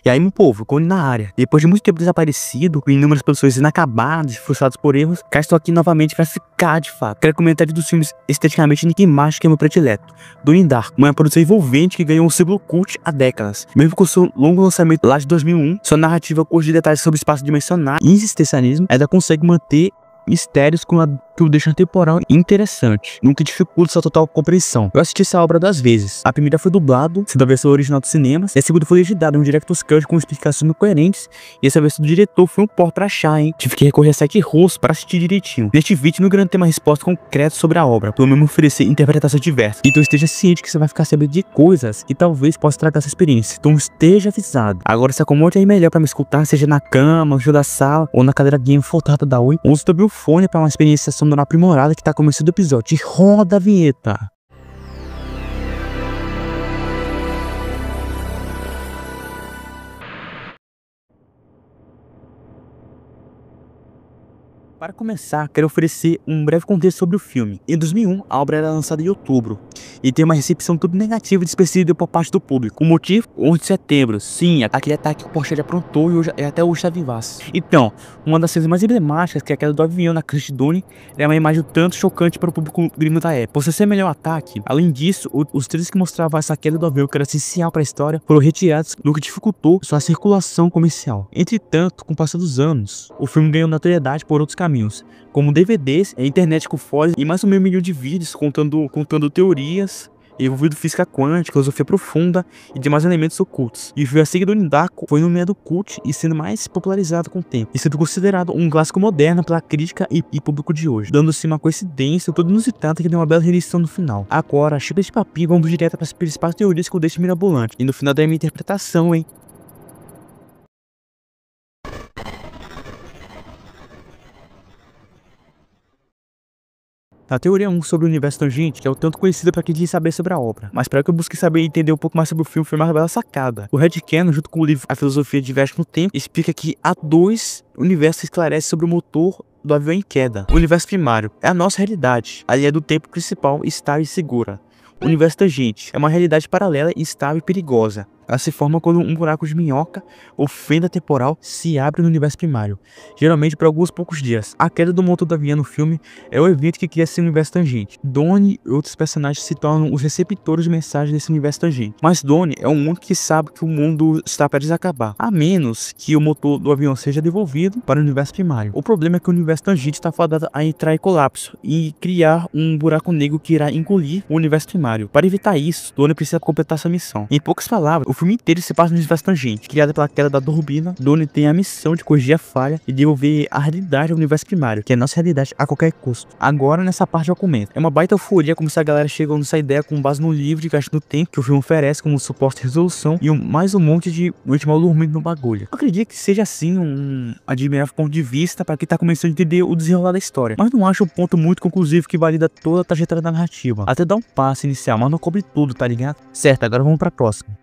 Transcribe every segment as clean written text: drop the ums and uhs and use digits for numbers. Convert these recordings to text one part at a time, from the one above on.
E aí, meu povo, ficou na área. Depois de muito tempo desaparecido, com inúmeras produções inacabadas, frustradas por erros, cá estou aqui novamente para ficar de fato. Quero comentar dos filmes esteticamente Nick Macho, que é meu predileto. Donnie Darko, uma produção envolvente que ganhou um símbolo cult há décadas. Mesmo com seu longo lançamento lá de 2001, sua narrativa curta de detalhes sobre espaço dimensional e existencialismo ainda consegue manter mistérios que o deixam temporal e interessante, nunca dificulta sua total compreensão. Eu assisti essa obra 2 vezes. A primeira foi dublado, sendo a versão original dos cinemas, e a segunda foi legendada, um Director's Cut com explicações coerentes, e essa versão do diretor foi um porre pra achar, hein? Tive que recorrer a site rosto para assistir direitinho. Neste vídeo não garanto ter uma resposta concreta sobre a obra, pelo menos oferecer interpretações diversas. Então esteja ciente que você vai ficar sabendo de coisas que talvez possa tratar essa experiência, então esteja avisado. Agora se acomode aí melhor para me escutar, seja na cama, no jogo da sala, ou na cadeira game foltada da Oi. Use também o fone para uma experiência sonora aprimorada que tá começando o episódio. E roda a vinheta. Para começar, quero oferecer um breve contexto sobre o filme. Em 2001, a obra era lançada em outubro e tem uma recepção tudo negativa e desprezível por parte do público. O motivo? 11 de setembro. Sim, aquele ataque que o Porsche aprontou e até hoje está vivaço. Então, uma das cenas mais emblemáticas, que é aquela do avião na cruz de Donnie, é uma imagem tanto chocante para o público gringo da época. Por ser semelhante ao ataque, além disso, os trailers que mostravam essa queda do avião, que era essencial para a história, foram retirados, no que dificultou sua circulação comercial. Entretanto, com o passar dos anos, o filme ganhou notoriedade por outros caminhos, como DVDs, a internet com foros e mais de 1 milhão de vídeos contando teorias envolvendo física quântica, filosofia profunda e demais elementos ocultos. E o filme a seguir do Donnie Darko foi nomeado cult e sendo mais popularizado com o tempo, e sendo considerado um clássico moderno pela crítica e público de hoje, dando-se uma coincidência toda inusitada que deu uma bela reedição no final. Agora, chega de papinho, vamos direto para as principais teorias que eu deixo mirabolante, e no final da minha interpretação, hein? A teoria 1 sobre o universo tangente, que é o tanto conhecido para quem quis saber sobre a obra, mas para que eu busque saber e entender um pouco mais sobre o filme, foi uma bela sacada. O headcanon, junto com o livro A Filosofia de Viagem no Tempo, explica que há 2 universos que esclarecem sobre o motor do avião em queda. O universo primário é a nossa realidade, a linha do tempo principal estável e segura. O universo tangente é uma realidade paralela, estável e perigosa. Ela se forma quando um buraco de minhoca ou fenda temporal se abre no universo primário, geralmente por alguns poucos dias. A queda do motor do avião no filme é o evento que cria esse universo tangente. Donnie e outros personagens se tornam os receptores de mensagens desse universo tangente. Mas Donnie é um único que sabe que o mundo está prestes a acabar, a menos que o motor do avião seja devolvido para o universo primário. O problema é que o universo tangente está fadado a entrar em colapso e criar um buraco negro que irá engolir o universo primário. Para evitar isso, Donnie precisa completar essa missão. Em poucas palavras, o filme inteiro se passa no universo tangente. Criada pela queda da turbina, Donnie tem a missão de corrigir a falha e devolver a realidade ao universo primário, que é a nossa realidade a qualquer custo. Agora, nessa parte eu comento. É uma baita euforia como se a galera chegou nessa ideia com base no livro de Viagem no Tempo, que o filme oferece como suposta resolução, e mais um monte de gente mal dormindo no bagulho. Eu acredito que seja assim um admirável ponto de vista para quem tá começando a entender o desenrolar da história, mas não acho um ponto muito conclusivo que valida toda a trajetória da narrativa. Até dá um passo inicial, mas não cobre tudo, tá ligado? Certo, agora vamos pra próxima.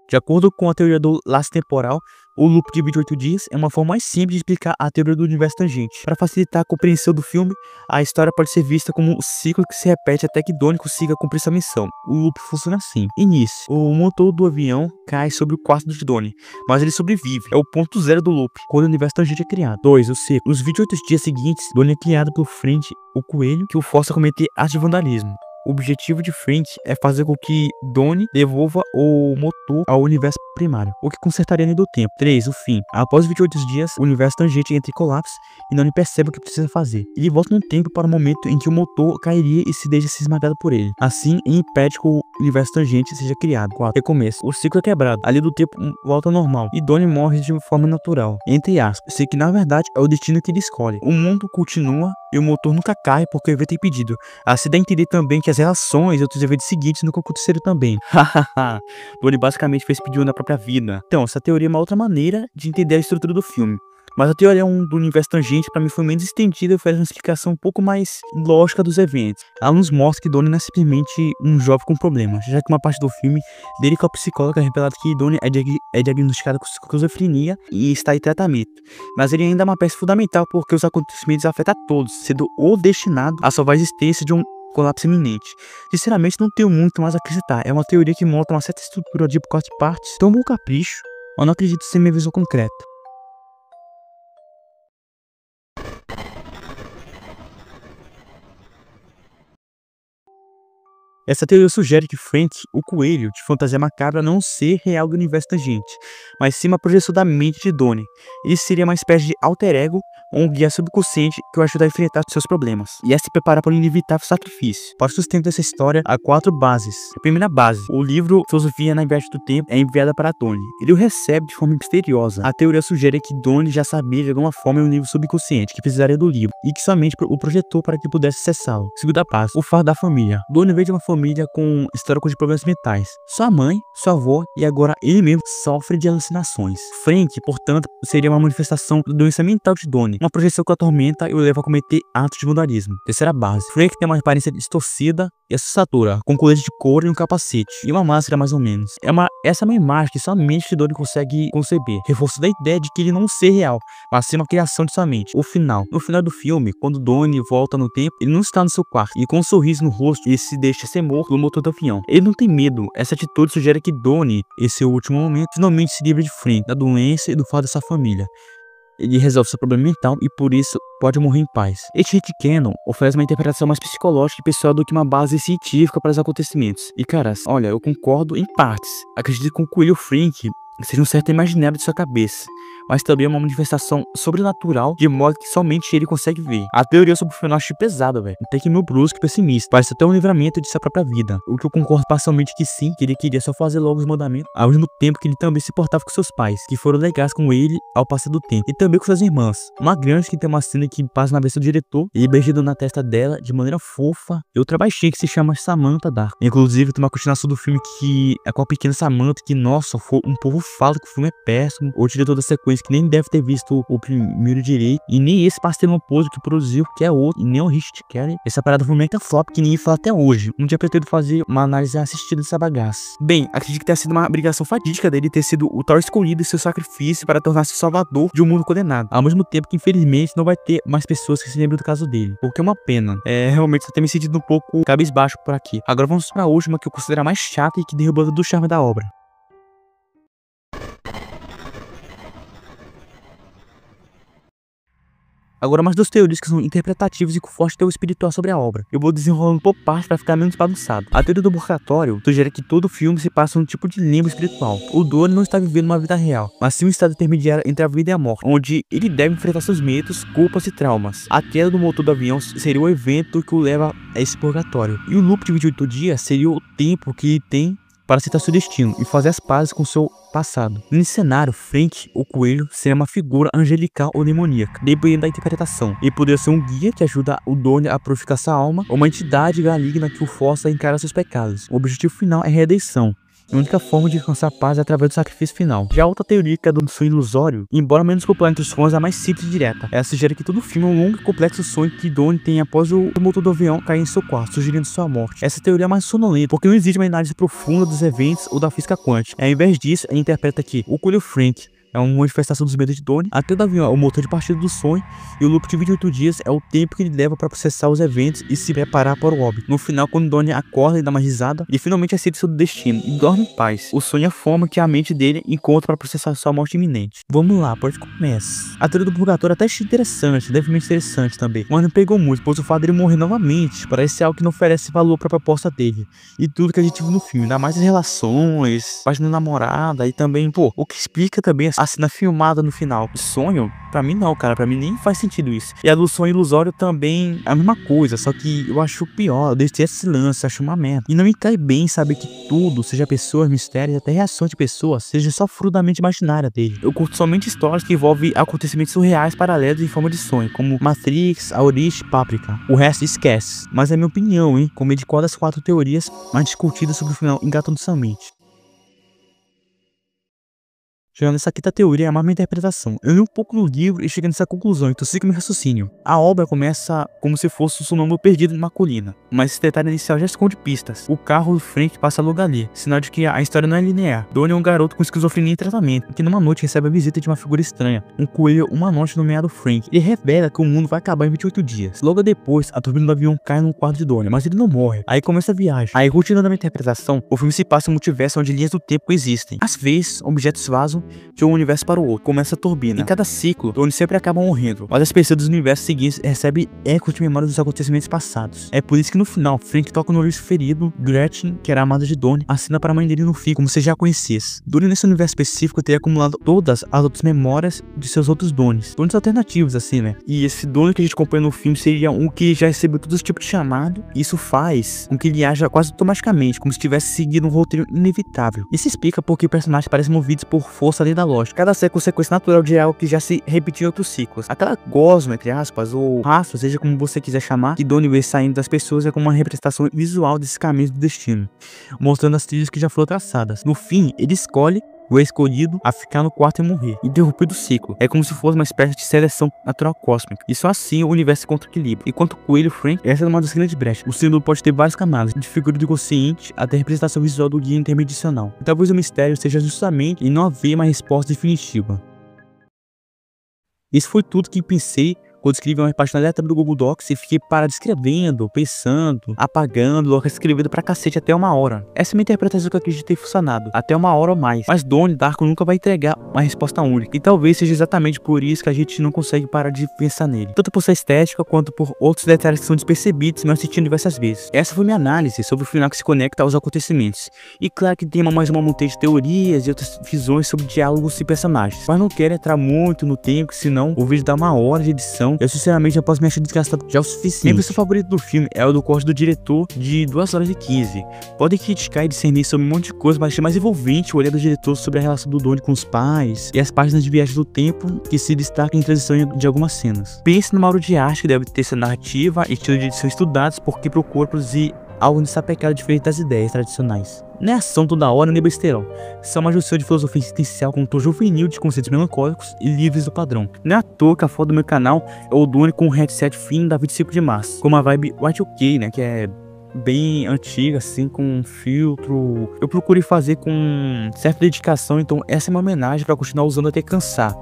De acordo com a teoria do laço temporal, o loop de 28 dias é uma forma mais simples de explicar a teoria do universo tangente. Para facilitar a compreensão do filme, a história pode ser vista como um ciclo que se repete até que Donnie consiga cumprir sua missão. O loop funciona assim. Início. O motor do avião cai sobre o quarto de Donnie, mas ele sobrevive. É o ponto zero do loop, quando o universo tangente é criado. 2. O ciclo. Nos 28 dias seguintes, Donnie é criado pelo French, o coelho, que o força a cometer atos de vandalismo. O objetivo de French é fazer com que Donnie devolva o motor ao universo primário, o que consertaria a linha do tempo. 3. O fim. Após 28 dias, o universo tangente entra em colapso e Donnie percebe o que precisa fazer. Ele volta no tempo para o momento em que o motor cairia e se deixa ser esmagado por ele. Assim, ele impede que o universo tangente seja criado. 4. Recomeço. O ciclo é quebrado. A linha do tempo volta ao normal e Donnie morre de forma natural. Entre aspas. Sei que na verdade é o destino que ele escolhe. O mundo continua e o motor nunca cai porque o evento é impedido. Assim dá a entender também que as relações e outros eventos seguintes nunca aconteceram também. Hahaha. Donnie basicamente fez pedido na própria vida. Então, essa teoria é uma outra maneira de entender a estrutura do filme. Mas a teoria do universo tangente para mim foi menos estendida e oferece uma explicação um pouco mais lógica dos eventos. Ela nos mostra que Donnie não é simplesmente um jovem com problemas, já que uma parte do filme dele com a psicóloga é revelado que Donnie é diagnosticado com esquizofrenia e está em tratamento. Mas ele ainda é uma peça fundamental porque os acontecimentos afetam a todos, sendo o destinado a salvar a existência de um colapso iminente. Sinceramente, não tenho muito mais a acreditar. É uma teoria que monta uma certa estrutura de 4 partes, tão bom capricho, eu não acredito ser minha visão concreta. Essa teoria sugere que Frank, o coelho de fantasia macabra, não ser real do universo tangente, mas sim uma projeção da mente de Donnie. Ele seria uma espécie de alter ego ou um guia subconsciente que o ajuda a enfrentar seus problemas e a se preparar para um inevitável sacrifício. Para o sustento dessa história, há 4 bases. A primeira base, o livro Filosofia na Viagem do Tempo, é enviada para Donnie. Ele o recebe de forma misteriosa. A teoria sugere que Donnie já sabia de alguma forma em um nível subconsciente que precisaria do livro e que somente o projetou para que pudesse acessá-lo. Segunda base, o fardo da família. Donnie veio de uma família com histórico de problemas mentais. Sua mãe, sua avó e agora ele mesmo sofre de alucinações. Frank, portanto, seria uma manifestação da doença mental de Donnie, uma projeção que o atormenta e o leva a cometer atos de vandarismo. Terceira base, Frank tem uma aparência distorcida e assustadora, com colete de couro e um capacete, e uma máscara mais ou menos. Essa é uma imagem que somente Donnie consegue conceber, reforço da ideia de que ele não ser real, mas ser uma criação de sua mente. No final do filme, quando Donnie volta no tempo, ele não está no seu quarto, e com um sorriso no rosto, ele se deixa ser morto pelo motor do avião. Ele não tem medo. Essa atitude sugere que Donnie, esse é o último momento, finalmente se livra de Frank, da doença e do fardo dessa família. Ele resolve seu problema mental e por isso pode morrer em paz. Este headcanon oferece uma interpretação mais psicológica e pessoal do que uma base científica para os acontecimentos. E caras, olha, eu concordo em partes. Acredito que o coelho Frank seja um certo imaginário de sua cabeça, mas também é uma manifestação sobrenatural de modo que somente ele consegue ver. A teoria sobre o final achei pesada, velho. Até que meio brusco e pessimista. Parece até um livramento de sua própria vida. O que eu concordo parcialmente que sim, que ele queria só fazer logo os mandamentos, ao mesmo tempo que ele também se portava com seus pais, que foram legais com ele ao passar do tempo, e também com suas irmãs. Uma grande que tem uma cena que passa na versão do diretor, ele beijando na testa dela de maneira fofa, e outra baixinha que se chama Samantha Dark. Inclusive, tem uma continuação do filme que é com a pequena Samantha, que, nossa, um povo fala que o filme é péssimo. O diretor da sequência que nem deve ter visto o primeiro direito, e nem esse parceiro oposto que produziu, que é outro, e nem o Richard Kelly. Essa parada foi mega flop que ninguém fala até hoje. Um dia pretendo fazer uma análise assistida dessa bagaça. Bem, acredito que tenha sido uma obrigação fatídica dele ter sido o tal escolhido e seu sacrifício para tornar-se o salvador de um mundo condenado. Ao mesmo tempo que, infelizmente, não vai ter mais pessoas que se lembram do caso dele, o que é uma pena. Realmente, eu tenho me sentido um pouco cabisbaixo por aqui. Agora vamos para a última, que eu considero a mais chata e que derruba do charme da obra. Agora, mais 2 teorias que são interpretativas e com forte teor espiritual sobre a obra. Eu vou desenrolando por parte para ficar menos bagunçado. A teoria do purgatório sugere que todo filme se passa num tipo de limbo espiritual. O Donnie não está vivendo uma vida real, mas sim um estado intermediário entre a vida e a morte, onde ele deve enfrentar seus medos, culpas e traumas. A queda do motor do avião seria o evento que o leva a esse purgatório. E o loop de 28 dias seria o tempo que ele tem para aceitar seu destino e fazer as pazes com seu passado. Nesse cenário, Frank, o coelho, seria uma figura angelical ou demoníaca, dependendo da interpretação. Ele poderia ser um guia que ajuda o Donnie a purificar sua alma, ou uma entidade maligna que o força a encarar seus pecados. O objetivo final é redenção. A única forma de alcançar paz é através do sacrifício final. Já a outra teoria, que é do sonho ilusório, embora menos popular entre os fãs, é a mais simples e direta. Ela sugere que todo filme é um longo e complexo sonho que Donnie tem após o motor do avião cair em seu quarto, sugerindo sua morte. Essa teoria é mais sonolenta, porque não existe uma análise profunda dos eventos ou da física quântica. Ao invés disso, ela interpreta que o coelho Frank é uma manifestação dos medos de Donnie, até o avião é o motor de partida do sonho, e o loop de 28 dias é o tempo que ele leva para processar os eventos e se preparar para o óbito. No final, quando Donnie acorda e dá uma risada, ele finalmente aceita seu destino e dorme em paz. O sonho é a forma que a mente dele encontra para processar sua morte iminente. Vamos lá, pode começar. A teoria do purgatório até achei interessante, levemente interessante também, mas não pegou muito, pois o fato dele morrer novamente parece algo que não oferece valor para a proposta dele e tudo que a gente viu no filme, ainda mais as relações, página namorada e também, o que explica também a cena filmada no final. Sonho? Pra mim não, cara, pra mim nem faz sentido isso. E a do sonho ilusório também é a mesma coisa, só que eu acho pior, eu deixei esse lance, acho uma merda. E não me cai bem saber que tudo, seja pessoas, mistérios, até reações de pessoas, seja só fruto da mente imaginária dele. Eu curto somente histórias que envolvem acontecimentos surreais paralelos em forma de sonho, como Matrix, A Origem, Páprica. O resto esquece. Mas é minha opinião, hein, como de qual das 4 teorias mais discutidas sobre o final engatando sua mente. Chegando nessa quinta teoria é uma minha interpretação. Eu li um pouco no livro e cheguei nessa conclusão, então siga meu raciocínio. A obra começa como se fosse um sonâmbulo perdido numa colina, mas esse detalhe inicial já esconde pistas. O carro do Frank passa logo ali, sinal de que a história não é linear. Donnie é um garoto com esquizofrenia em tratamento, que numa noite recebe a visita de uma figura estranha, um coelho humanoide nomeado Frank. Ele revela que o mundo vai acabar em 28 dias. Logo depois, a turbina do avião cai no quarto de Donnie, mas ele não morre. Aí começa a viagem. Aí, continuando a minha interpretação, o filme se passa em um multiverso onde linhas do tempo existem. Às vezes, objetos vazam de um universo para o outro, começa a turbina. Em cada ciclo, Donnie sempre acaba morrendo, mas as pessoas dos universos seguintes recebem ecos de memórias dos acontecimentos passados. É por isso que no final, Frank toca no livro ferido, Gretchen, que era a amada de Donnie, assina para a mãe dele no fim, como se já conhecesse. Donnie nesse universo específico teria acumulado todas as outras memórias de seus outros Donnies. Donnies alternativos, assim, né? E esse Donnie que a gente acompanha no filme seria um que já recebeu todos os tipos de chamado, e isso faz com que ele haja quase automaticamente, como se tivesse seguido um roteiro inevitável. Isso explica porque personagens parecem movidos por força além da lógica. Cada série é consequência natural de algo que já se repetiu em outros ciclos. Aquela gosma, entre aspas, ou rastro, seja como você quiser chamar, que Donnie vê saindo das pessoas é como uma representação visual desses caminhos do destino, mostrando as trilhas que já foram traçadas. No fim, ele escolhe o escolhido a ficar no quarto e morrer, interrompido o ciclo. É como se fosse uma espécie de seleção natural cósmica. E só assim o universo se encontra equilíbrio. Enquanto o coelho Frank, essa é uma das grandes brechas. O símbolo pode ter várias camadas, de figura do inconsciente até a representação visual do guia intermedicional. E talvez o mistério seja justamente em não haver uma resposta definitiva. Isso foi tudo que pensei quando escrevi uma página aleatória do Google Docs e fiquei parado escrevendo, pensando, apagando, escrevendo pra cacete até 1 hora. Essa é a minha interpretação que eu acredito ter funcionado, até 1 hora ou mais. Mas Donnie Darko nunca vai entregar uma resposta única, e talvez seja exatamente por isso que a gente não consegue parar de pensar nele, tanto por sua estética quanto por outros detalhes que são despercebidos, mas assistindo diversas vezes. Essa foi minha análise sobre o final que se conecta aos acontecimentos, e claro que tem mais uma montanha de teorias e outras visões sobre diálogos e personagens, mas não quero entrar muito no tempo, senão o vídeo dá 1 hora de edição. Eu sinceramente já posso me achar desgastado já o suficiente. Minha versão favorita do filme é o do corte do diretor de 2 horas e 15. Podem criticar e discernir sobre um monte de coisa, mas achei mais envolvente o olhar do diretor sobre a relação do Donnie com os pais e as páginas de viagem do tempo que se destacam em transição de algumas cenas. Pense numa obra de arte que deve ter sua narrativa e estilo de edição estudados porque procura produzir algo desapegado diferente das ideias tradicionais. Não é ação toda hora nem besteirão, são uma junção de filosofia existencial com um tom juvenil de conceitos melancólicos e livres do padrão. Não é à toa que a foto do meu canal é o Donnie com um headset fino da 25 de março, com uma vibe Y2K, né, que é bem antiga, assim, com um filtro. Eu procurei fazer com certa dedicação, então essa é uma homenagem para continuar usando até cansar.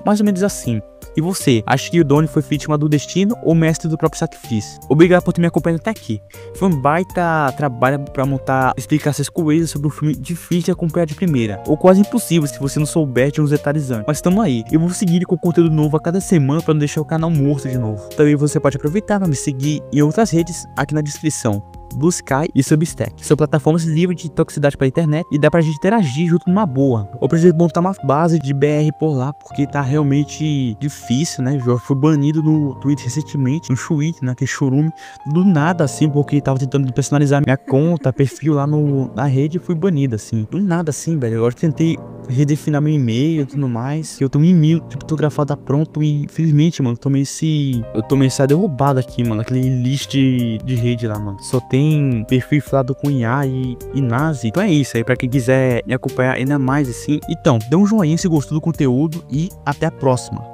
Mais ou menos assim. E você, acha que o Donnie foi vítima do destino ou mestre do próprio sacrifício? Obrigado por ter me acompanhado até aqui. Foi um baita trabalho para montar explicações coesas sobre um filme difícil de acompanhar de primeira, ou quase impossível se você não souber de uns detalhes antes. Mas estamos aí. Eu vou seguir com conteúdo novo a cada semana para não deixar o canal morto de novo. Também você pode aproveitar para me seguir em outras redes aqui na descrição. Blue Sky e Substack. São plataformas livres de toxicidade para a internet e dá pra gente interagir junto numa boa. Eu preciso montar uma base de BR por lá, porque tá realmente difícil, né? Eu fui banido no Twitter recentemente, no Twitter, né? Que churume, do nada assim, porque tava tentando personalizar minha conta, perfil lá na rede e fui banido assim. Do nada assim, velho. Agora eu tentei redefinir meu e-mail e tudo mais, que eu tenho um e-mail criptografado pronto e infelizmente, mano, eu tomei essa derrubada aqui, mano, aquele list de rede lá, mano. Só tem perfil inflado com IA e nazi. Então é isso aí, pra quem quiser me acompanhar ainda mais assim. Então, dê um joinha se gostou do conteúdo e até a próxima.